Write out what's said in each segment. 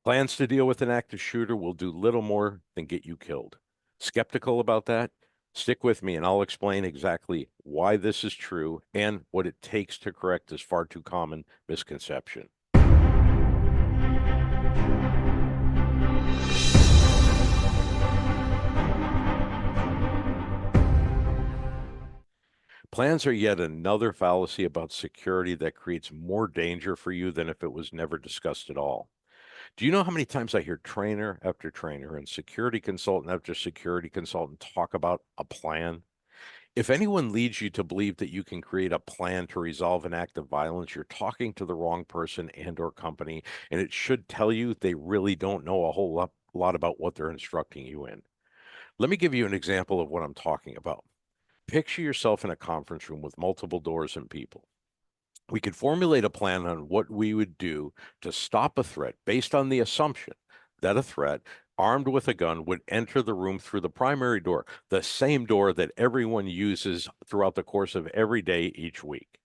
Plans to deal with an active shooter will do little more than get you killed. Skeptical about that? Stick with me and I'll explain exactly why this is true and what it takes to correct this far too common misconception. Plans are yet another fallacy about security that creates more danger for you than if it was never discussed at all. Do you know how many times I hear trainer after trainer and security consultant after security consultant talk about a plan? If anyone leads you to believe that you can create a plan to resolve an act of violence, you're talking to the wrong person and or company, and it should tell you they really don't know a whole lot about what they're instructing you in. Let me give you an example of what I'm talking about. Picture yourself in a conference room with multiple doors and people. We could formulate a plan on what we would do to stop a threat based on the assumption that a threat armed with a gun would enter the room through the primary door, the same door that everyone uses throughout the course of every day each week.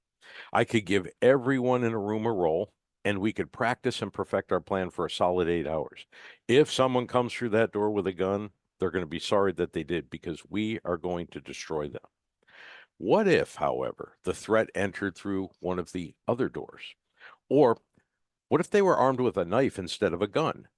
I could give everyone in a room a role, and we could practice and perfect our plan for a solid 8 hours. If someone comes through that door with a gun, they're going to be sorry that they did because we are going to destroy them. What if, however, the threat entered through one of the other doors? Or what if they were armed with a knife instead of a gun?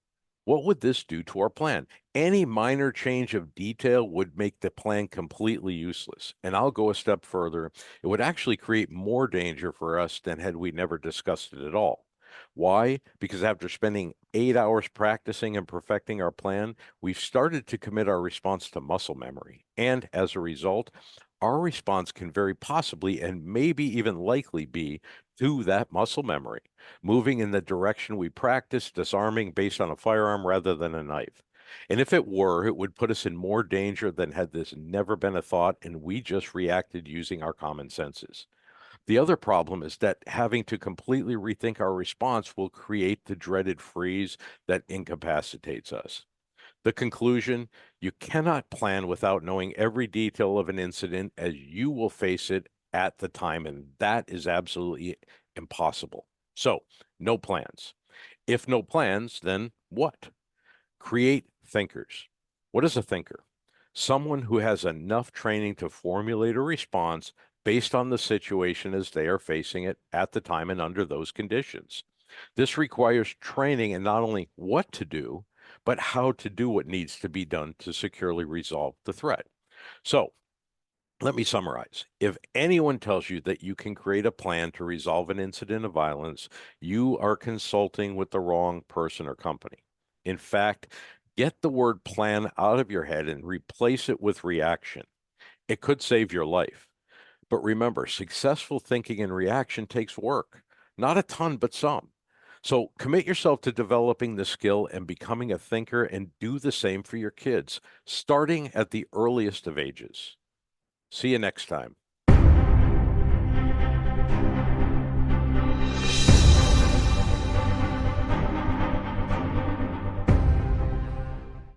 What would this do to our plan? Any minor change of detail would make the plan completely useless. And I'll go a step further. It would actually create more danger for us than had we never discussed it at all. Why? Because after spending 8 hours practicing and perfecting our plan, we've started to commit our response to muscle memory. And as a result, our response can very possibly and maybe even likely be to that muscle memory, moving in the direction we practice disarming based on a firearm rather than a knife. And if it were, it would put us in more danger than had this never been a thought and we just reacted using our common senses. The other problem is that having to completely rethink our response will create the dreaded freeze that incapacitates us. The conclusion: you cannot plan without knowing every detail of an incident as you will face it at the time, and that is absolutely impossible. So, no plans. If no plans, then what? Create thinkers. What is a thinker? Someone who has enough training to formulate a response based on the situation as they are facing it at the time and under those conditions. This requires training in not only what to do, but how to do what needs to be done to securely resolve the threat. So, let me summarize. If anyone tells you that you can create a plan to resolve an incident of violence, you are consulting with the wrong person or company. In fact, get the word plan out of your head and replace it with reaction. It could save your life. But remember, successful thinking and reaction takes work. Not a ton, but some. So commit yourself to developing the skill and becoming a thinker and do the same for your kids, starting at the earliest of ages. See you next time.